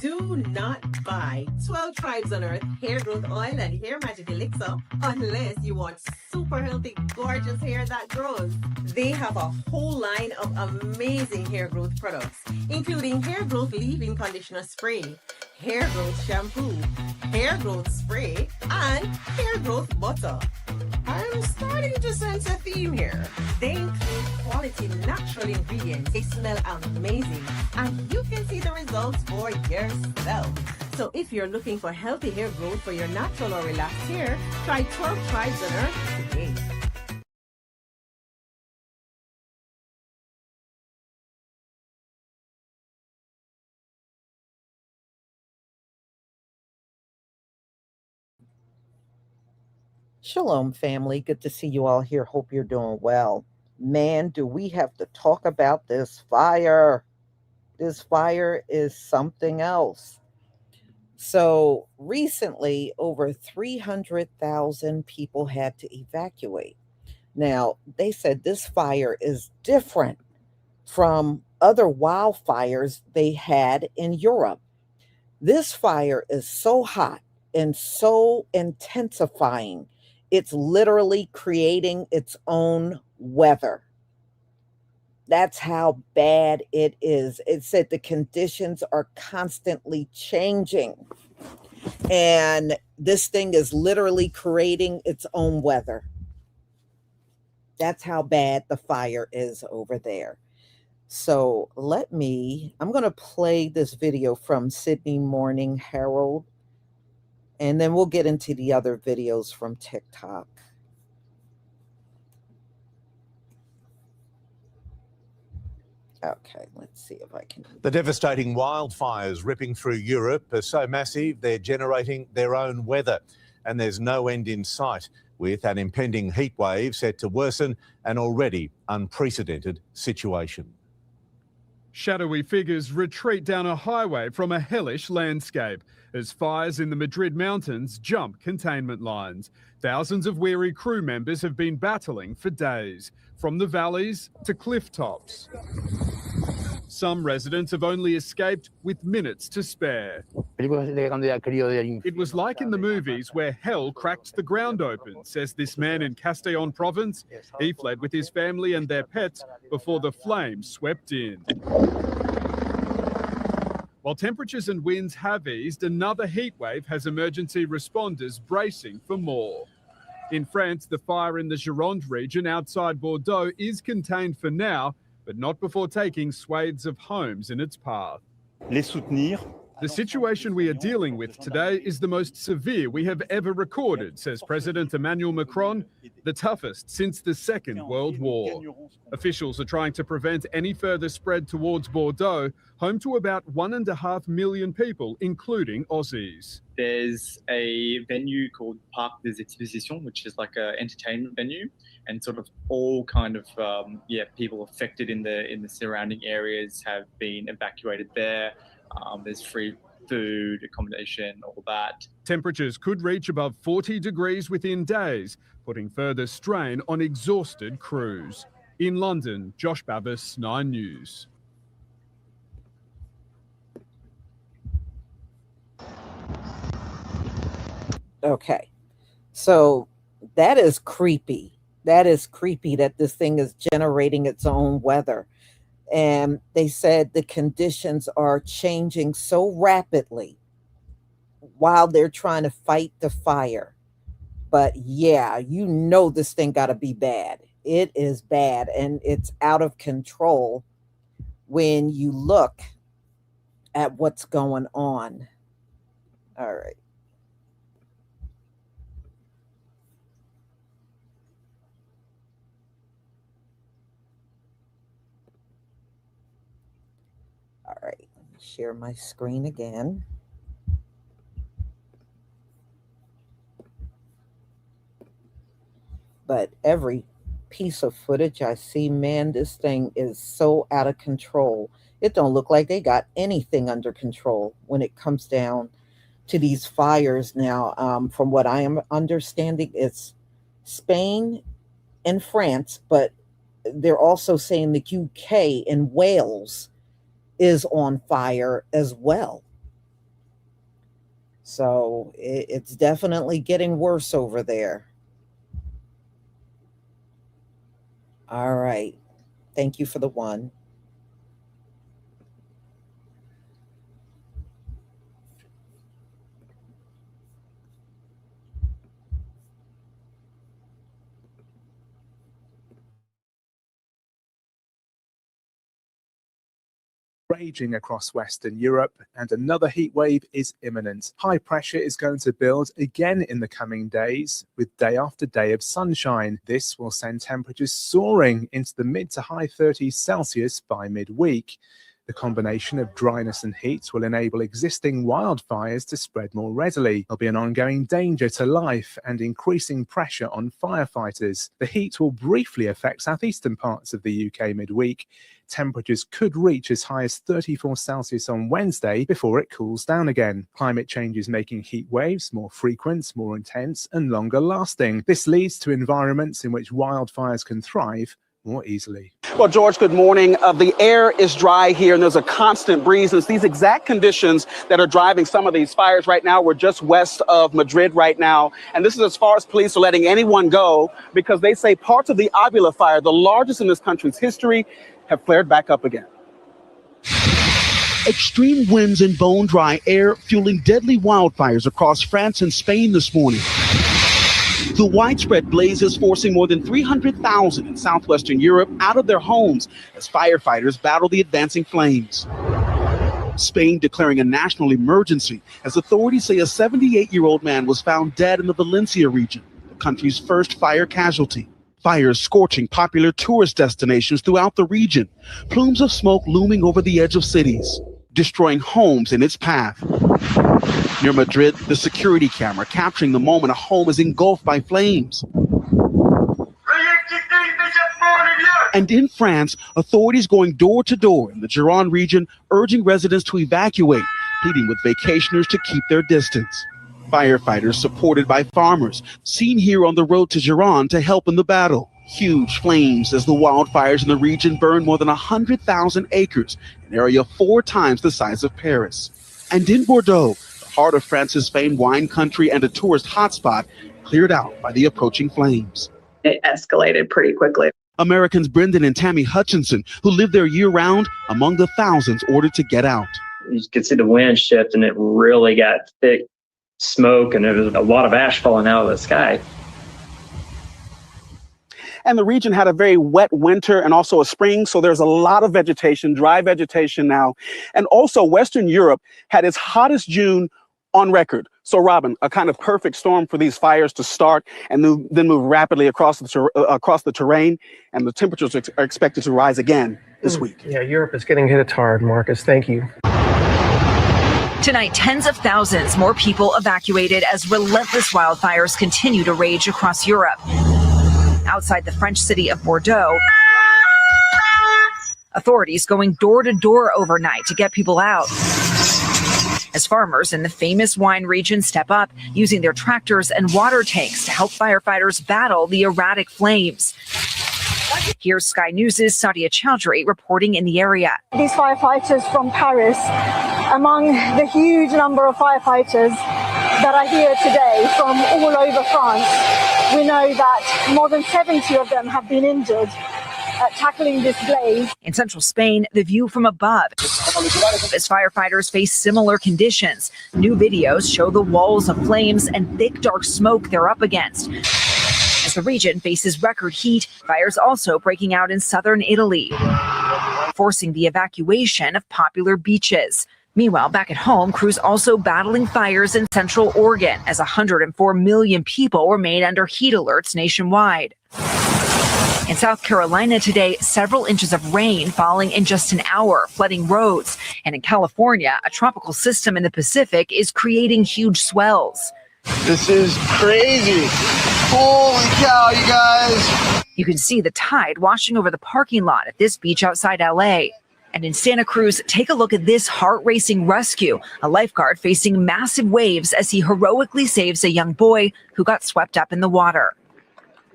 Do not buy 12 Tribes on Earth hair growth oil and hair magic elixir unless you want super healthy, gorgeous hair that grows. They have a whole line of amazing hair growth products, including hair growth leave-in conditioner spray, hair growth shampoo, hair growth spray, and hair growth butter. I'm starting to sense a theme here. They include quality natural ingredients. They smell amazing, and you can see the results for yourself. So if you're looking for healthy hair growth for your natural or relaxed hair, try 12 Tribes on Earth today. Shalom, family. Good to see you all here. Hope you're doing well. Man, do we have to talk about this fire? This fire is something else. So, recently, over 300,000 people had to evacuate. Now, they said this fire is different from other wildfires they had in Europe. This fire is so hot and so intensifying, it's literally creating its own weather. That's how bad it is. It said the conditions are constantly changing. And this thing is literally creating its own weather. That's how bad the fire is over there. So I'm going to play this video from Sydney Morning Herald, and then we'll get into the other videos from TikTok. Okay, let's see if I can. The devastating wildfires ripping through Europe are so massive, they're generating their own weather, and there's no end in sight, with an impending heat wave set to worsen an already unprecedented situation. Shadowy figures retreat down a highway from a hellish landscape as fires in the Madrid mountains jump containment lines. Thousands of weary crew members have been battling for days, from the valleys to cliff tops. Some residents have only escaped with minutes to spare. It was like in the movies where hell cracked the ground open, says this man in Castellón province. He fled with his family and their pets before the flames swept in. While temperatures and winds have eased, another heat wave has emergency responders bracing for more. In France, the fire in the Gironde region outside Bordeaux is contained for now, but not before taking swathes of homes in its path. The situation we are dealing with today is the most severe we have ever recorded, says President Emmanuel Macron, the toughest since the Second World War. Officials are trying to prevent any further spread towards Bordeaux, home to about 1.5 million people, including Aussies. There's a venue called Parc des Expositions, which is like an entertainment venue, and sort of all kind of people affected in the surrounding areas have been evacuated there. There's free food, accommodation, all that. Temperatures could reach above 40 degrees within days, putting further strain on exhausted crews. In London, Josh Bavis, 9 News. Okay, so that is creepy. That is creepy that this thing is generating its own weather. And they said the conditions are changing so rapidly while they're trying to fight the fire. But yeah, you know this thing got to be bad. It is bad, and it's out of control when you look at what's going on. All right. All right, let me share my screen again. But every piece of footage I see, man, this thing is so out of control. It don't look like they got anything under control when it comes down to these fires now. From what I am understanding, it's Spain and France, but they're also saying the UK and Wales is on fire as well. So it's definitely getting worse over there. All right. Thank you for the one. Raging across Western Europe, and another heat wave is imminent. High pressure is going to build again in the coming days, with day after day of sunshine. This will send temperatures soaring into the mid to high 30s Celsius by midweek. The combination of dryness and heat will enable existing wildfires to spread more readily. There'll be an ongoing danger to life and increasing pressure on firefighters. The heat will briefly affect southeastern parts of the UK midweek. Temperatures could reach as high as 34 Celsius on Wednesday before it cools down again. Climate change is making heat waves more frequent, more intense, and longer lasting. This leads to environments in which wildfires can thrive more easily. Well, George, good morning. The air is dry here and there's a constant breeze. And it's these exact conditions that are driving some of these fires right now. We're just west of Madrid right now. And this is as far as police are letting anyone go because they say parts of the Avila fire, the largest in this country's history, have flared back up again. Extreme winds and bone-dry air fueling deadly wildfires across France and Spain this morning. The widespread blazes forcing more than 300,000 in southwestern Europe out of their homes as firefighters battle the advancing flames. Spain declaring a national emergency as authorities say a 78-year-old man was found dead in the Valencia region, the country's first fire casualty. Fires scorching popular tourist destinations throughout the region, plumes of smoke looming over the edge of cities, destroying homes in its path. Near Madrid, the security camera capturing the moment a home is engulfed by flames. And in France, authorities going door to door in the Gironde region, urging residents to evacuate, pleading with vacationers to keep their distance. Firefighters supported by farmers, seen here on the road to Gironde to help in the battle. Huge flames as the wildfires in the region burn more than 100,000 acres, an area 4 times the size of Paris. And in Bordeaux, the heart of France's famed wine country and a tourist hotspot, cleared out by the approaching flames. It escalated pretty quickly. Americans Brendan and Tammy Hutchinson, who live there year-round, among the thousands ordered to get out. You could see the wind shift, and it really got thick smoke, and there was a lot of ash falling out of the sky. And the region had a very wet winter and also a spring, so there's a lot of vegetation, dry vegetation now. And also Western Europe had its hottest June on record. So Robin, a kind of perfect storm for these fires to start and then move rapidly across the terrain, and the temperatures are expected to rise again this week. Yeah, Europe is getting hit hard, Marcus. Thank you. Tonight, tens of thousands more people evacuated as relentless wildfires continue to rage across Europe. Outside the French city of Bordeaux, authorities going door to door overnight to get people out. As farmers in the famous wine region step up, using their tractors and water tanks to help firefighters battle the erratic flames. Here's Sky News' Sadia Chowdhury reporting in the area. These firefighters from Paris, among the huge number of firefighters that are here today from all over France, we know that more than 70 of them have been injured tackling this blaze. In central Spain, the view from above as firefighters face similar conditions. New videos show the walls of flames and thick dark smoke they're up against. As the region faces record heat, fires also breaking out in southern Italy, forcing the evacuation of popular beaches. Meanwhile, back at home, crews also battling fires in central Oregon as 104 million people remain under heat alerts nationwide. In South Carolina today, several inches of rain falling in just an hour, flooding roads. And in California, a tropical system in the Pacific is creating huge swells. This is crazy. Holy cow, you guys. You can see the tide washing over the parking lot at this beach outside LA. And in Santa Cruz, take a look at this heart-racing rescue. A lifeguard facing massive waves as he heroically saves a young boy who got swept up in the water.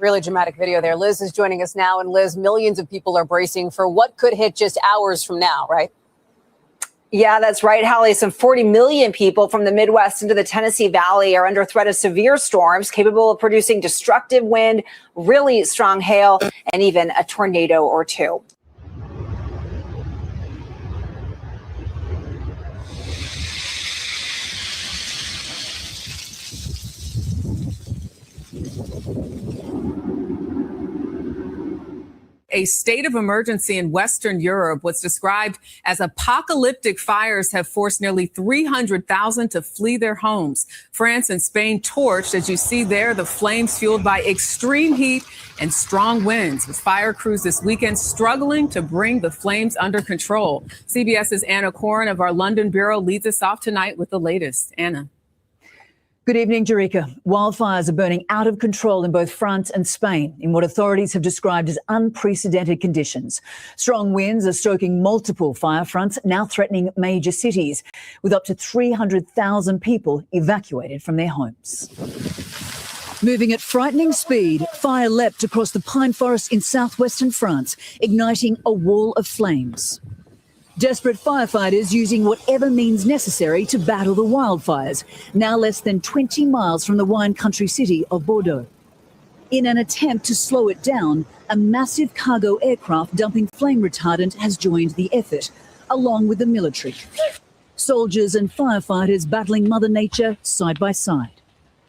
Really dramatic video there. Liz is joining us now. And Liz, millions of people are bracing for what could hit just hours from now, right? Yeah, that's right, Hallie. Some 40 million people from the Midwest into the Tennessee Valley are under threat of severe storms capable of producing destructive wind, really strong hail, and even a tornado or two. A state of emergency in Western Europe was described as apocalyptic fires have forced nearly 300,000 to flee their homes. France and Spain torched, as you see there, the flames fueled by extreme heat and strong winds, with fire crews this weekend struggling to bring the flames under control. CBS's Anna Corin of our London bureau leads us off tonight with the latest. Anna. Good evening, Jerika. Wildfires are burning out of control in both France and Spain in what authorities have described as unprecedented conditions. Strong winds are stoking multiple fire fronts, now threatening major cities, with up to 300,000 people evacuated from their homes. Moving at frightening speed, fire leapt across the pine forest in southwestern France, igniting a wall of flames. Desperate firefighters using whatever means necessary to battle the wildfires, now less than 20 miles from the wine country city of Bordeaux. In an attempt to slow it down, a massive cargo aircraft dumping flame retardant has joined the effort, along with the military. Soldiers and firefighters battling Mother Nature side by side.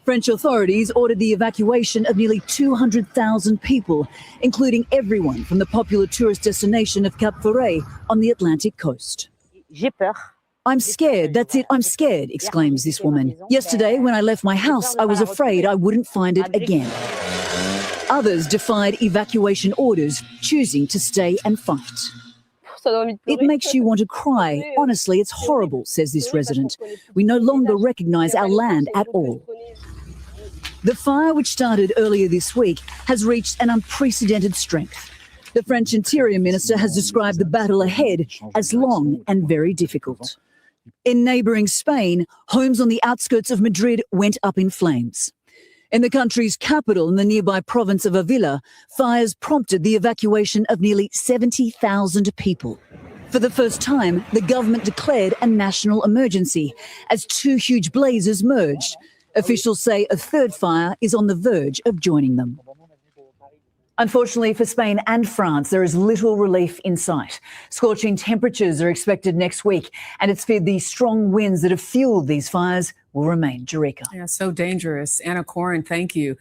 French authorities ordered the evacuation of nearly 200,000 people, including everyone from the popular tourist destination of Cap Ferret on the Atlantic coast. I'm scared, that's it, I'm scared, exclaims this woman. Yesterday, when I left my house, I was afraid I wouldn't find it again. Others defied evacuation orders, choosing to stay and fight. It makes you want to cry. Honestly, it's horrible, says this resident. We no longer recognize our land at all. The fire, which started earlier this week, has reached an unprecedented strength. The French Interior Minister has described the battle ahead as long and very difficult. In neighbouring Spain, homes on the outskirts of Madrid went up in flames. In the country's capital, in the nearby province of Avila, fires prompted the evacuation of nearly 70,000 people. For the first time, the government declared a national emergency as two huge blazes merged. Officials say a third fire is on the verge of joining them. Unfortunately for Spain and France, there is little relief in sight. Scorching temperatures are expected next week, and it's feared the strong winds that have fueled these fires will remain. Jerika. Yeah, so dangerous. Anna Corin, thank you.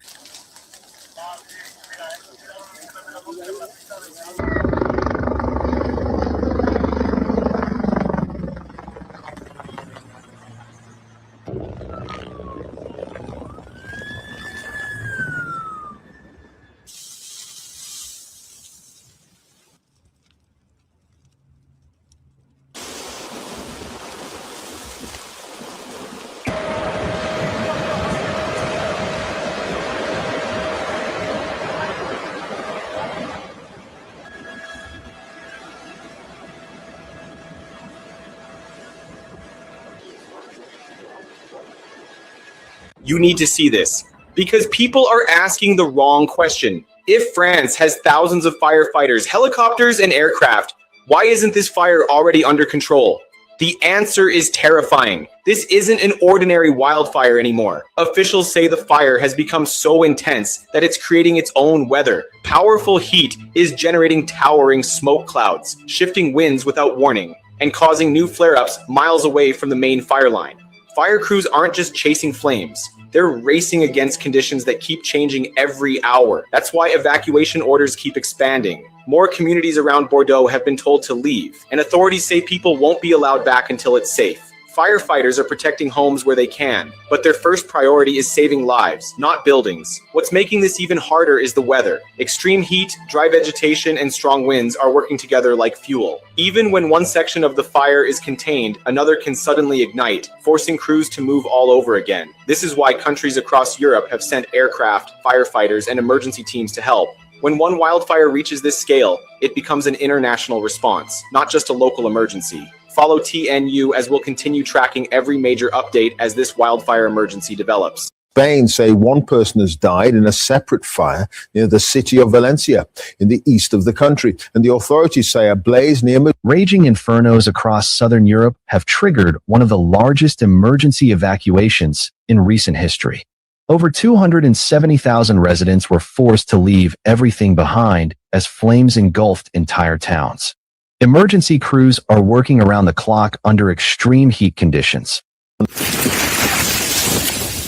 You need to see this because people are asking the wrong question. If France has thousands of firefighters, helicopters, and aircraft, why isn't this fire already under control? The answer is terrifying. This isn't an ordinary wildfire anymore. Officials say the fire has become so intense that it's creating its own weather. Powerful heat is generating towering smoke clouds, shifting winds without warning, and causing new flare-ups miles away from the main fire line. Fire crews aren't just chasing flames. They're racing against conditions that keep changing every hour. That's why evacuation orders keep expanding. More communities around Bordeaux have been told to leave, and authorities say people won't be allowed back until it's safe. Firefighters are protecting homes where they can, but their first priority is saving lives, not buildings. What's making this even harder is the weather. Extreme heat, dry vegetation, and strong winds are working together like fuel. Even when one section of the fire is contained, another can suddenly ignite, forcing crews to move all over again. This is why countries across Europe have sent aircraft, firefighters, and emergency teams to help. When one wildfire reaches this scale, it becomes an international response, not just a local emergency. Follow TNU as we'll continue tracking every major update as this wildfire emergency develops. Spain say one person has died in a separate fire near the city of Valencia in the east of the country. And the authorities say a blaze near... Raging infernos across southern Europe have triggered one of the largest emergency evacuations in recent history. Over 270,000 residents were forced to leave everything behind as flames engulfed entire towns. Emergency crews are working around the clock under extreme heat conditions.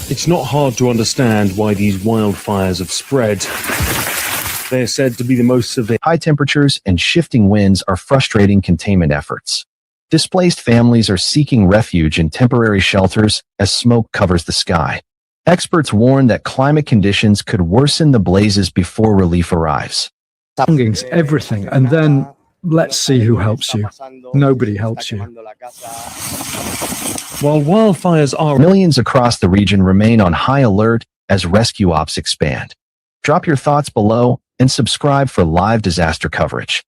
It's not hard to understand why these wildfires have spread. They are said to be the most severe. High temperatures and shifting winds are frustrating containment efforts. Displaced families are seeking refuge in temporary shelters as smoke covers the sky. Experts warn that climate conditions could worsen the blazes before relief arrives. Belongings, everything, and then let's see who helps you. Nobody helps you. While wildfires are... Millions across the region remain on high alert as rescue ops expand. Drop your thoughts below and subscribe for live disaster coverage.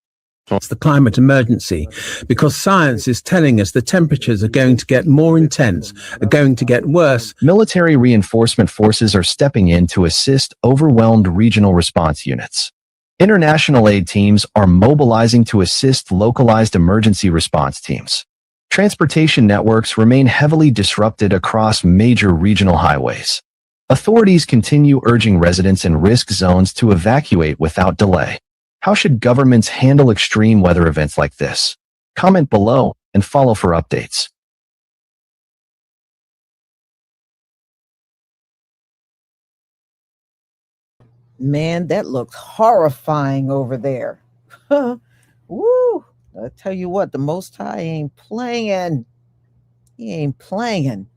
It's the climate emergency because science is telling us the temperatures are going to get more intense, are going to get worse. Military reinforcement forces are stepping in to assist overwhelmed regional response units. International aid teams are mobilizing to assist localized emergency response teams. Transportation networks remain heavily disrupted across major regional highways. Authorities continue urging residents in risk zones to evacuate without delay. How should governments handle extreme weather events like this? Comment below and follow for updates. Man, that looks horrifying over there. Woo! I tell you what, the Most High ain't playing. He ain't playing.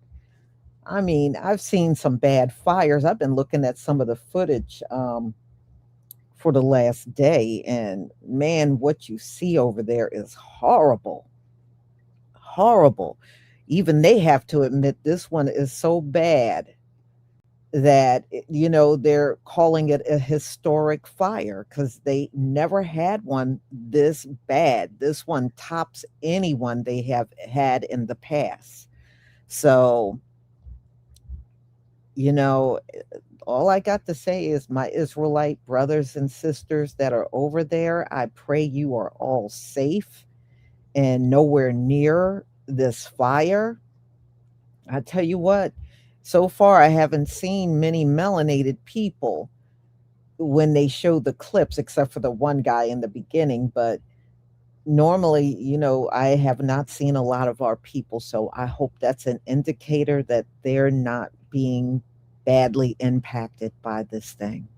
I mean, I've seen some bad fires. I've been looking at some of the footage for the last day, and man, what you see over there is horrible. Horrible. Even they have to admit this one is so bad that, you know, they're calling it a historic fire because they never had one this bad. This one tops anyone they have had in the past. So, you know, all I got to say is my Israelite brothers and sisters that are over there, I pray you are all safe and nowhere near this fire. I tell you what, so far I haven't seen many melanated people when they show the clips, except for the one guy in the beginning. But normally, you know, I have not seen a lot of our people. So I hope that's an indicator that they're not being badly impacted by this thing.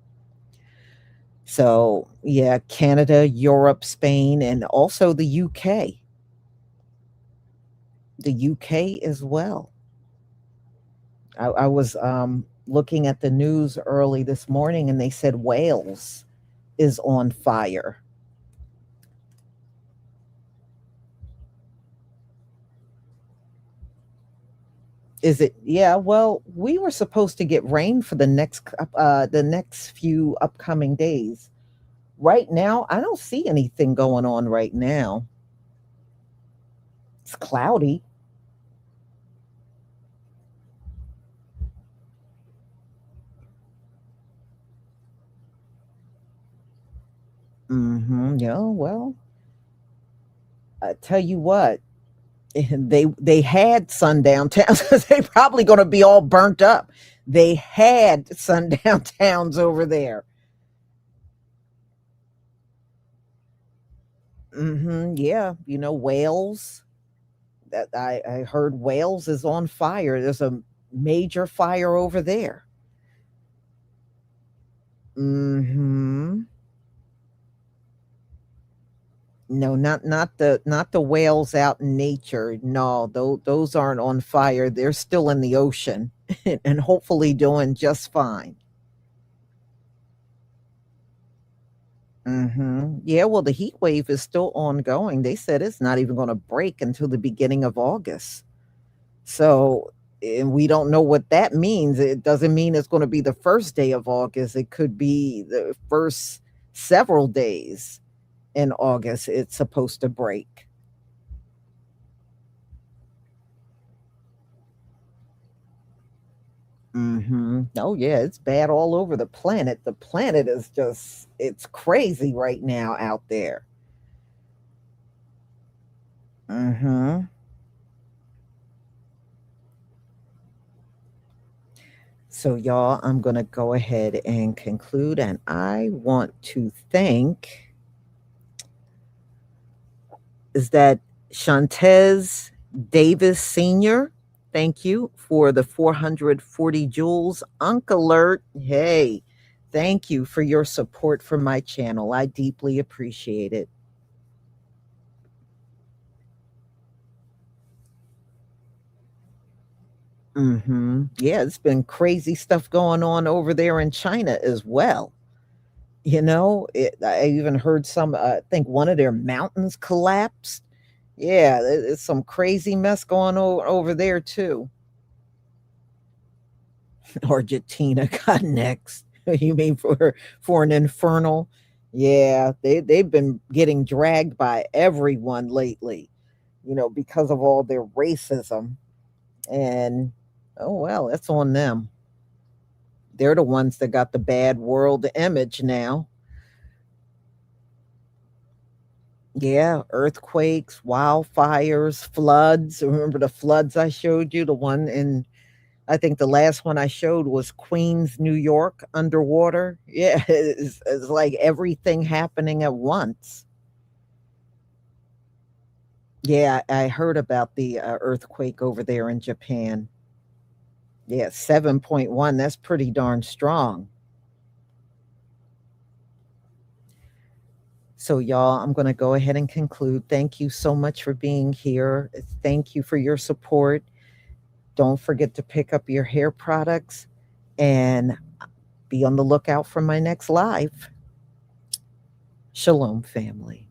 So yeah, Canada, Europe, Spain, and also the UK. The UK as well. I was looking at the news early this morning and they said Wales is on fire. Is it? Yeah, well, we were supposed to get rain for the next few upcoming days. Right now, I don't see anything going on right now. It's cloudy. Yeah, well, I tell you what, they had sundown towns because they're probably going to be all burnt up. They had sundown towns over there. Yeah, you know, Wales. That I heard Wales is on fire. There's a major fire over there. No, not the whales out in nature. No, those aren't on fire. They're still in the ocean and hopefully doing just fine. Yeah, well, the heat wave is still ongoing. They said it's not even going to break until the beginning of August. So, and we don't know what that means. It doesn't mean it's going to be the first day of August. It could be the first several days in August it's supposed to break. Oh, yeah, it's bad all over the planet. The planet is just, it's crazy right now out there. So, y'all, I'm going to go ahead and conclude. And I want to thank, is that Shantez Davis Sr.? Thank you for the 440 joules. Uncle Alert, hey, thank you for your support for my channel. I deeply appreciate it. Yeah, it's been crazy stuff going on over there in China as well. I even heard I think one of their mountains collapsed. Yeah, it's some crazy mess going on over there too. Argentina got next. You mean for an infernal? Yeah, they've been getting dragged by everyone lately, because of all their racism. And oh well, that's on them. They're the ones that got the bad world image now. Yeah, earthquakes, wildfires, floods. Remember the floods I showed you? The one I think the last one I showed was Queens, New York, underwater. Yeah, it's like everything happening at once. Yeah, I heard about the earthquake over there in Japan. Yeah, 7.1. That's pretty darn strong. So, y'all, I'm going to go ahead and conclude. Thank you so much for being here. Thank you for your support. Don't forget to pick up your hair products and be on the lookout for my next live. Shalom, family.